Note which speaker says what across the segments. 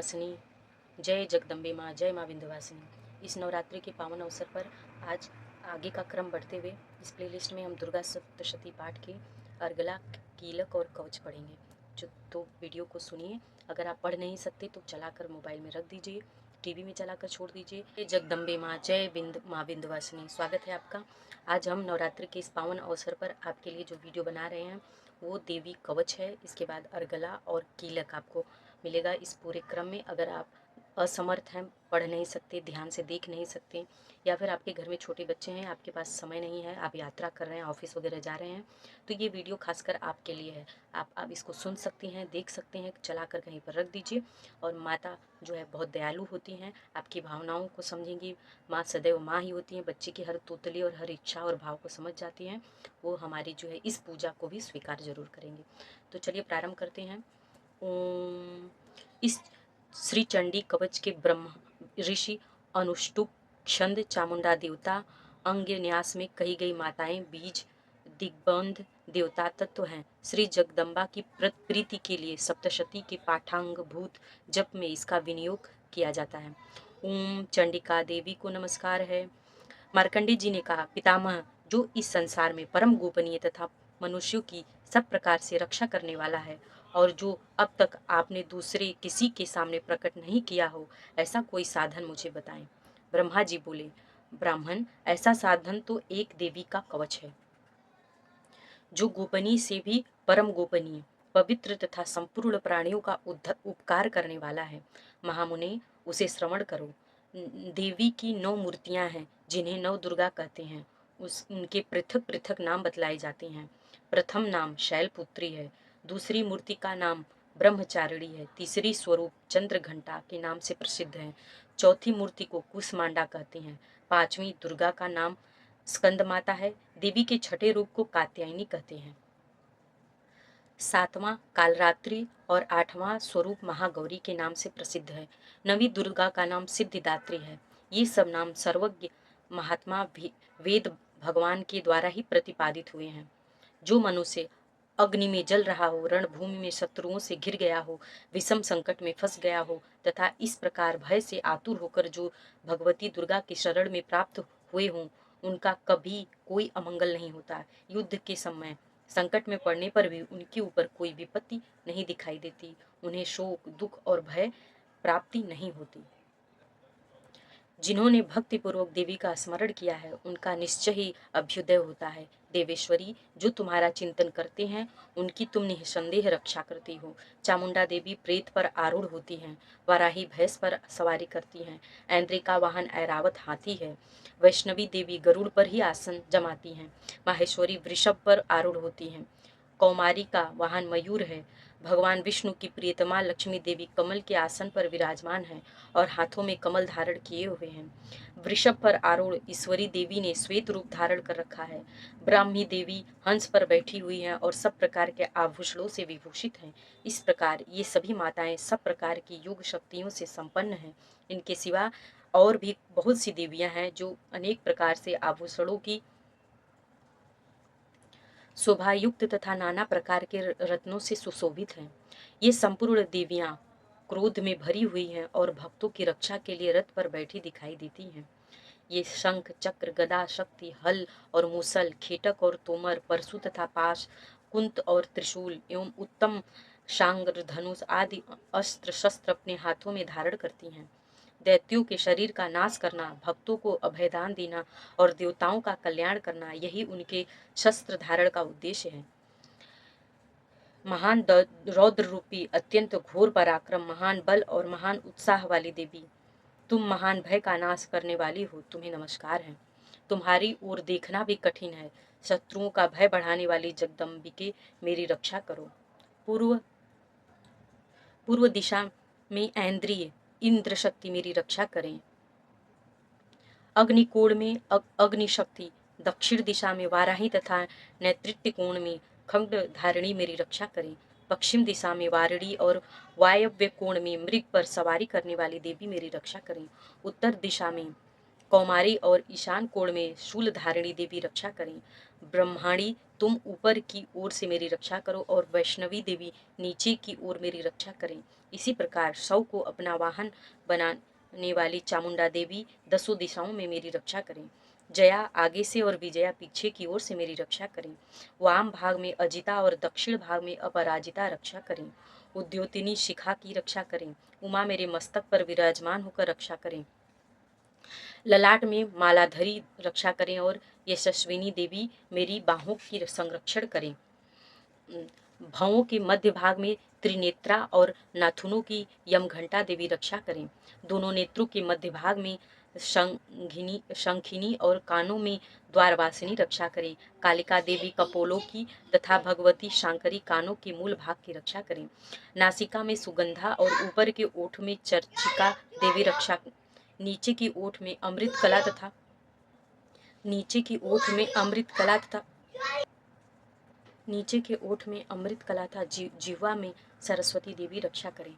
Speaker 1: विंध्यवासिनी, जय जगदम्बे माँ, जय माँ विंध्यवासिनी। इस नवरात्रि के पावन अवसर पर आज आगे का क्रम बढ़ते हुए इस प्लेलिस्ट में हम दुर्गा सप्तशती पाठ के अर्गला, कीलक और कवच पढ़ेंगे। तो वीडियो को सुनिए। अगर आप पढ़ नहीं सकते तो चलाकर मोबाइल में रख दीजिए, टीवी में चलाकर छोड़ दीजिए। जय जगदम्बे माँ, जय माँ विंध्यवासिनी। स्वागत है आपका। आज हम नवरात्रि के इस पावन अवसर पर आपके लिए जो वीडियो बना रहे हैं वो देवी कवच है। इसके बाद अर्गला और कीलक आपको मिलेगा इस पूरे क्रम में। अगर आप असमर्थ हैं, पढ़ नहीं सकते, ध्यान से देख नहीं सकते, या फिर आपके घर में छोटे बच्चे हैं, आपके पास समय नहीं है, आप यात्रा कर रहे हैं, ऑफिस वगैरह जा रहे हैं, तो ये वीडियो खासकर आपके लिए है। आप इसको सुन सकती हैं, देख सकते हैं, चला कर कहीं पर रख दीजिए। और माता जो है बहुत दयालु होती हैं, आपकी भावनाओं को समझेंगी। माँ सदैव माँ ही होती हैं, बच्चे की हर तोतली और हर इच्छा और भाव को समझ जाती हैं। वो हमारी जो है इस पूजा को भी स्वीकार जरूर करेंगे। तो चलिए प्रारंभ करते हैं। ओम। इस श्री चंडी कवच के ब्रह्म ऋषि अनुष्टुप छंद चामुंडा देवता अंग न्यास में कही गई माताएं बीज दिग्बंध देवता तत्व हैं। श्री जगदम्बा की प्रीति के लिए सप्तशती के पाठांग भूत जप में इसका विनियोग किया जाता है। ओम चंडिका देवी को नमस्कार है। मार्कंडे जी ने कहा, पितामह, जो इस संसार में परम गोपनीय तथा मनुष्यों की सब प्रकार से रक्षा करने वाला है और जो अब तक आपने दूसरे किसी के सामने प्रकट नहीं किया हो, ऐसा कोई साधन मुझे बताएं। ब्रह्मा जी बोले, ब्राह्मण, ऐसा साधन तो एक देवी का कवच है जो गोपनीय से भी परम गोपनीय, पवित्र तथा संपूर्ण प्राणियों का उपकार करने वाला है। महामुने, उसे श्रवण करो। देवी की 9 मूर्तियां हैं जिन्हें नव दुर्गा कहते हैं। उनके पृथक पृथक नाम बतलाए जाते हैं। प्रथम नाम शैलपुत्री है, दूसरी मूर्ति का नाम ब्रह्मचारिणी है, तीसरी स्वरूप चंद्र घंटा के नाम से प्रसिद्ध है, चौथी मूर्ति को कुसमांडा कहते हैं, पांचवी दुर्गा का नाम स्कंद माता है, देवी के छठे रूप को कात्यायनी कहते हैं, सातवां कालरात्रि और आठवां स्वरूप महागौरी के नाम से प्रसिद्ध है, नवी दुर्गा का नाम सिद्धिदात्री है। ये सब नाम सर्वज्ञ महात्मा वेद भगवान के द्वारा ही प्रतिपादित हुए हैं। जो मनुष्य अग्नि में जल रहा हो, रणभूमि में शत्रुओं से घिर गया हो, विषम संकट में फंस गया हो तथा इस प्रकार भय से आतुर होकर जो भगवती दुर्गा के शरण में प्राप्त हुए हों, उनका कभी कोई अमंगल नहीं होता। युद्ध के समय संकट में पड़ने पर भी उनके ऊपर कोई विपत्ति नहीं दिखाई देती, उन्हें शोक, दुख और भय प्राप्ति नहीं होती। जिन्होंने भक्ति पूर्वक देवी का स्मरण किया है, उनका निश्चय ही अभ्युदय होता है। देवेश्वरी, जो तुम्हारा चिंतन करते हैं, उनकी तुम निसंदेह रक्षा करती हो। चामुंडा देवी प्रेत पर आरूढ़ होती हैं, वाराही भैंस पर सवारी करती हैं, ऐन्द्री का वाहन ऐरावत हाथी है, वैष्णवी देवी गरुड़ पर ही आसन जमाती हैं, माहेश्वरी वृषभ पर आरूढ़ होती हैं, कौमारी का वाहन मयूर है, भगवान विष्णु की प्रियतमा लक्ष्मी देवी कमल के आसन पर विराजमान है और हाथों में कमल धारण किए हुए हैं। वृषभ पर आरूढ़ ईश्वरी देवी ने श्वेत रूप धारण कर रखा है। ब्राह्मी देवी हंस पर बैठी हुई हैं और सब प्रकार के आभूषणों से विभूषित हैं। इस प्रकार ये सभी माताएं सब प्रकार की योग शक्तियों से संपन्न हैं। इनके सिवा और भी बहुत सी देवियां हैं जो अनेक प्रकार से आभूषणों की शोभायुक्त तथा नाना प्रकार के रत्नों से सुशोभित हैं। ये संपूर्ण देवियां क्रोध में भरी हुई हैं और भक्तों की रक्षा के लिए रथ पर बैठी दिखाई देती हैं। ये शंख, चक्र, गदा, शक्ति, हल और मूसल, खेटक और तोमर, परशु तथा पाश, कुंत और त्रिशूल एवं उत्तम शांग्र, धनुष आदि अस्त्र शस्त्र अपने हाथों में धारण करती हैं। दैत्यों के शरीर का नाश करना, भक्तों को अभयदान देना और देवताओं का कल्याण करना, यही उनके शस्त्र धारण का उद्देश्य है। महान रौद्र रूपी, अत्यंत घोर पराक्रम, महान बल और महान उत्साह वाली देवी, तुम महान भय का नाश करने वाली हो, तुम्हें नमस्कार है। तुम्हारी ओर देखना भी कठिन है। शत्रुओं का भय बढ़ाने वाली जगदम्बिके, मेरी रक्षा करो। पूर्व पूर्व दिशा में ऐन्द्रिय इंद्र शक्ति मेरी रक्षा करें। अग्निकोण में अग्नि शक्ति, दक्षिण दिशा में वाराही तथा नेतृत्व कोण में खंड धारिणी मेरी रक्षा करें। पश्चिम दिशा में वारिणी और वायव्य कोण में मृग पर सवारी करने वाली देवी मेरी रक्षा करें। उत्तर दिशा में कौमारी और ईशान कोण में शूल धारिणी देवी रक्षा करें। ब्रह्माणी, तुम ऊपर की ओर से मेरी रक्षा करो और वैष्णवी देवी नीचे की ओर मेरी रक्षा करें। इसी प्रकार शव को अपना वाहन बनाने वाली चामुंडा देवी 10 दिशाओं में मेरी रक्षा करें। जया आगे से और विजया पीछे की ओर से मेरी रक्षा करें। वाम भाग में अजिता और दक्षिण भाग में अपराजिता रक्षा करें। उद्योतिनी शिखा की रक्षा करें। उमा मेरे मस्तक पर विराजमान होकर रक्षा करें। ललाट में मालाधरी रक्षा करें और यशस्विनी देवी मेरी बाहों की संरक्षण करें। भवों के मध्य भाग में त्रिनेत्रा और नाथुनों की यमघंटा देवी रक्षा करें। दोनों नेत्रों के मध्य भाग में शंखिनी और कानों में द्वारवासिनी रक्षा करें। कालिका देवी कपोलों की तथा भगवती शांकरी कानों के मूल भाग की रक्षा करें। नासिका में सुगंधा और ऊपर के ओठ में चर्चिका देवी रक्षा। नीचे की ओठ में अमृत कला तथा नीचे के ओठ में अमृत कला था। जिह्वा में सरस्वती देवी रक्षा करें।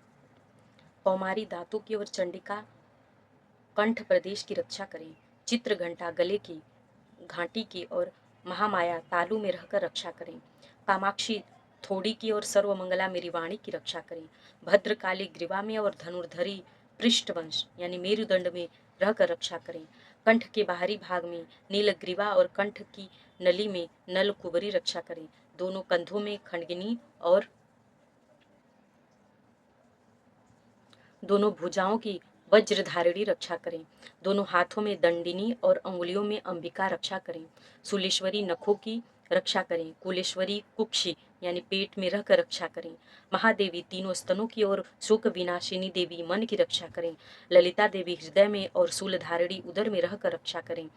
Speaker 1: कौमारी दांतों की और चंडिका कंठ प्रदेश की रक्षा करें। चित्र घंटा गले की घाटी की और महामाया तालू में रहकर रक्षा करें। कामाक्षी थोड़ी की और सर्वमंगला मेरी वाणी की रक्षा करें। भद्रकाली ग्रीवा में और धनुर्धरी पृष्ठवंश यानी मेरुदंड में रहकर रक्षा करें। कंठ के बाहरी भाग में नीलग्रीवा और कंठ की नली में नल कुबरी रक्षा करें। दोनों कंधों में खंडगिनी और दोनों भुजाओं की वज्रधारिणी रक्षा करें। दोनों हाथों में दंडिनी और अंगुलियों में अंबिका रक्षा करें। सुलेश्वरी नखों की रक्षा करें। कुलेश्वरी कुक्षी यानी पेट में रहकर रक्षा करें। महादेवी तीनों स्तनों की और शोक विनाशिनी देवी मन की रक्षा करें। ललिता देवी हृदय में और शूलधारिणी उदर में रहकर रक्षा करें।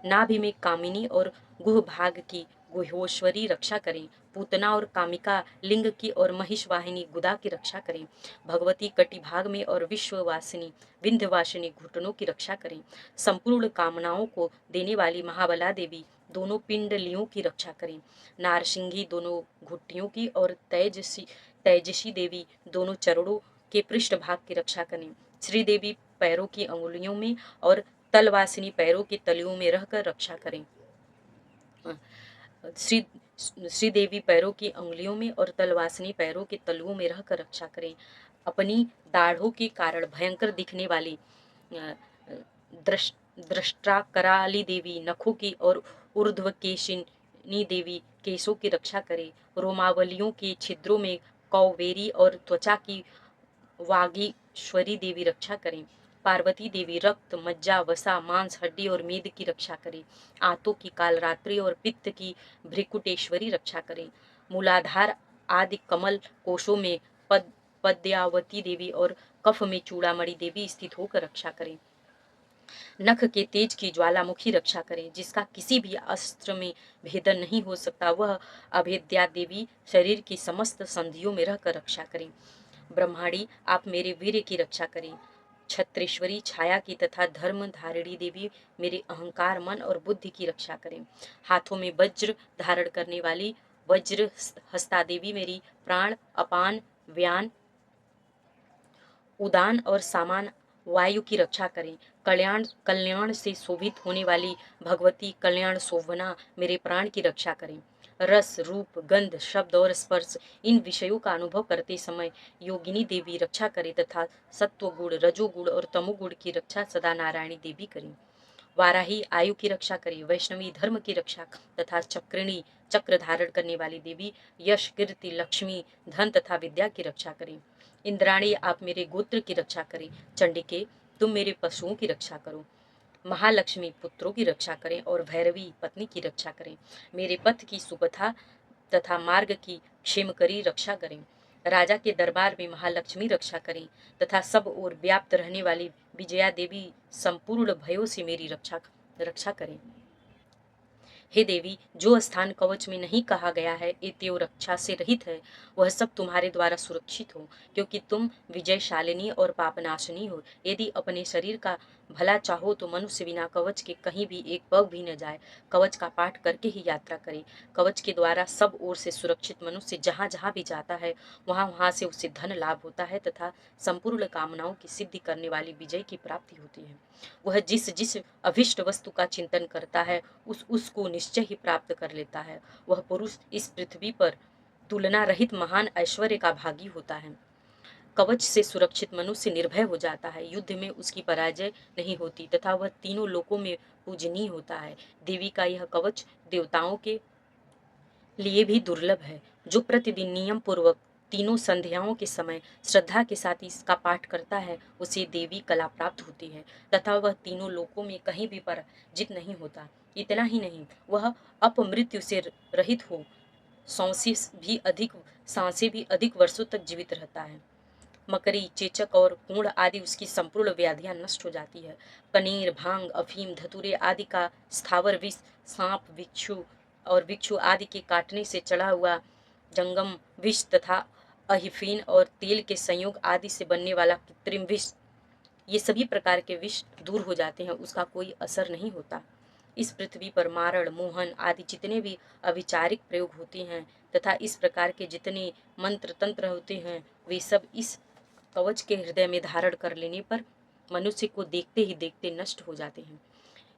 Speaker 1: नाभि में कामिनी और गुह भाग की गुह्योश्वरी रक्षा करें। पूतना और कामिका लिंग की और महिषवाहिनी गुदा की रक्षा करें। भगवती कटी भाग में और विश्ववासिनी विंध्यवासिनी घुटनों की रक्षा करें। संपूर्ण कामनाओं को देने वाली महाबला देवी दोनों पिंडलियों की रक्षा करें। नारसिंगी दोनों घुट्टियों की और तेजसी देवी दोनों चरणों के पृष्ठ भाग की रक्षा करें। श्रीदेवी पैरों की अंगुलियों में और तलवासिनी पैरों के तलियों में रहकर रक्षा करें। श्रीदेवी पैरों की अंगुलियों में और तलवासिनी पैरों के तलुओं में रहकर रक्षा करें। अपनी दाढ़ों के कारण भयंकर दिखने वाली दृष्टा कराली देवी नखों की और ऊर्ध्वकेशिनी देवी केशों की रक्षा करें। रोमावलियों के छिद्रों में कौवेरी और त्वचा की वागीश्वरी देवी रक्षा करें। पार्वती देवी रक्त मज्जा वसा मांस हड्डी और मेद की रक्षा करें। आंतों की कालरात्रि और पित्त की भ्रिकुटेश्वरी रक्षा करें। मूलाधार आदि कमल कोशों में पद्यावती देवी और कफ में चूड़ामणि देवी स्थित होकर रक्षा करें। नख के तेज की ज्वालामुखी रक्षा करें। जिसका किसी भी अस्त्र में भेदन नहीं हो सकता, वह अभेद्या देवी शरीर की समस्त संधियों में रहकर रक्षा करें। ब्रह्माणी आप मेरे वीर्य की रक्षा करें। छत्रेश्वरी छाया की तथा धर्म धारिणी देवी मेरे अहंकार मन और बुद्धि की रक्षा करें। हाथों में वज्र धारण करने वाली वज्र हस्ता देवी मेरी प्राण अपान व्यान उदान और सामान वायु की रक्षा करें। कल्याण से शोभित होने वाली भगवती कल्याण शोभना मेरे प्राण की रक्षा करें। रस रूप गंध शब्द और स्पर्श इन विषयों का अनुभव करते समय योगिनी देवी रक्षा करें तथा सत्वगुण रजोगुण और तमोगुण की रक्षा सदा नारायणी देवी करें। वाराही आयु की रक्षा करें। वैष्णवी धर्म की रक्षा तथा चक्रिणी चक्र धारण करने वाली देवी यश कीर्ति लक्ष्मी धन तथा विद्या की रक्षा करें। इंद्राणी आप मेरे गोत्र की रक्षा करें। चंडिके तुम मेरे पशुओं की रक्षा करो। महालक्ष्मी पुत्रों की रक्षा करें और भैरवी पत्नी की रक्षा करें। मेरे पथ की सुपथा तथा मार्ग की क्षेमकरी रक्षा करें। राजा के दरबार में महालक्ष्मी रक्षा करें तथा सब ओर व्याप्त रहने वाली विजया देवी संपूर्ण भयों से मेरी रक्षा करें। हे देवी, जो स्थान कवच में नहीं कहा गया है एत्यो रक्षा से रहित है, वह सब तुम्हारे द्वारा सुरक्षित हो, क्योंकि तुम विजयशालिनी और पापनाशिनी हो। यदि अपने शरीर का भला चाहो तो मनुष्य बिना कवच के कहीं भी एक पग भी न जाए, कवच का पाठ करके ही यात्रा करे। कवच के द्वारा सब ओर से सुरक्षित मनुष्य जहाँ जहाँ भी जाता है, वहाँ वहाँ से उसे धन लाभ होता है तथा संपूर्ण कामनाओं की सिद्धि करने वाली विजय की प्राप्ति होती है। वह जिस जिस अभिष्ट वस्तु का चिंतन करता है उसको निश्चय ही प्राप्त कर लेता है। वह पुरुष इस पृथ्वी पर तुलना रहित महान ऐश्वर्य का भागी होता है। कवच से सुरक्षित मनुष्य निर्भय हो जाता है, युद्ध में उसकी पराजय नहीं होती तथा वह तीनों लोकों में पूजनीय होता है। देवी का यह कवच देवताओं के लिए भी दुर्लभ है। जो प्रतिदिन नियम पूर्वक तीनों संध्याओं के समय श्रद्धा के साथ इसका पाठ करता है, उसे देवी कला प्राप्त होती है तथा वह तीनों लोकों में कहीं भी पराजित नहीं होता। इतना ही नहीं, वह अपमृत्यु से रहित हो सांसें भी अधिक वर्षों तक जीवित रहता है। मकड़ी, चेचक और कूढ़ आदि उसकी संपूर्ण व्याधियां नष्ट हो जाती है। पनीर, भांग, अफीम, धतूरे आदि का स्थावर विष, सांप, भिक्षु आदि के काटने से चढ़ा हुआ जंगम विष तथा अहिफीन और तेल के संयोग आदि से बनने वाला कृत्रिम विष, ये सभी प्रकार के विष दूर हो जाते हैं, उसका कोई असर नहीं होता। इस पृथ्वी पर मारण, मोहन आदि जितने भी अविचारिक प्रयोग होते हैं तथा इस प्रकार के जितने मंत्र तंत्र होते हैं, वे सब इस कवच के हृदय में धारण कर लेने पर मनुष्य को देखते ही देखते नष्ट हो जाते हैं।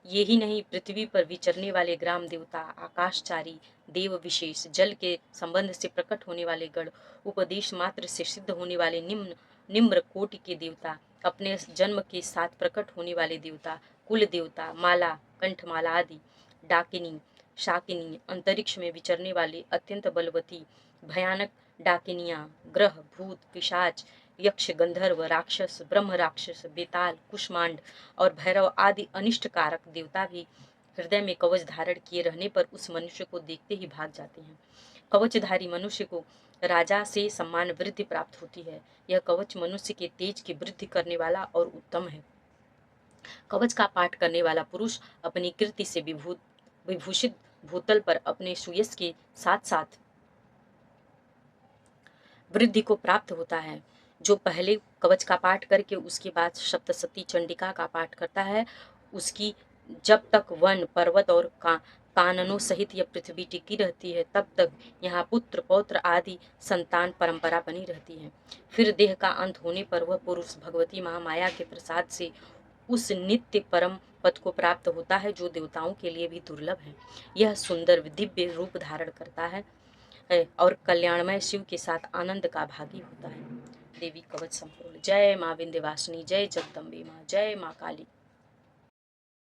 Speaker 1: ये ही नहीं, पृथ्वी पर विचरने वाले ग्राम देवता, आकाशचारी देव विशेष, जल के संबंध से प्रकट होने वाले गण, उपदेश मात्र से सिद्ध होने वाले निम्न कोटि के देवता, अपने जन्म के साथ प्रकट होने वाले देवता, कुल देवता, माला, कंठमाला आदि, डाकिनी, शाकिनी, अंतरिक्ष में विचरने वाली अत्यंत बलवती भयानक डाकिनियां, ग्रह, भूत, पिशाच, यक्ष, गंधर्व, राक्षस, ब्रह्म राक्षस, बेताल, कुष्मांड और भैरव आदि अनिष्ट कारक देवता भी हृदय में कवच धारण किए रहने पर उस मनुष्य को देखते ही भाग जाते हैं। कवचधारी मनुष्य को राजा से सम्मान वृद्धि प्राप्त होती है। यह कवच मनुष्य के तेज की वृद्धि करने वाला और उत्तम है। कवच का पाठ करने वाला पुरुष अपनी कीर्ति से विभूषित भूतल पर अपने सुयश के साथ साथ वृद्धि को प्राप्त होता है। जो पहले कवच का पाठ करके उसके बाद सप्तशती चंडिका का पाठ करता है, उसकी जब तक वन, पर्वत और काननों सहित यह पृथ्वी टिकी रहती है, तब तक यहाँ पुत्र पौत्र आदि संतान परंपरा बनी रहती है। फिर देह का अंत होने पर वह पुरुष भगवती महामाया के प्रसाद से उस नित्य परम पद को प्राप्त होता है, जो देवताओं के लिए भी दुर्लभ है। यह सुंदर दिव्य रूप धारण करता है और कल्याणमय शिव के साथ आनंद का भागी होता है। देवी कवच संपूर्ण। जय माँ विंध्यवासिनी, जय जगदम्बे माँ, जय माँ काली।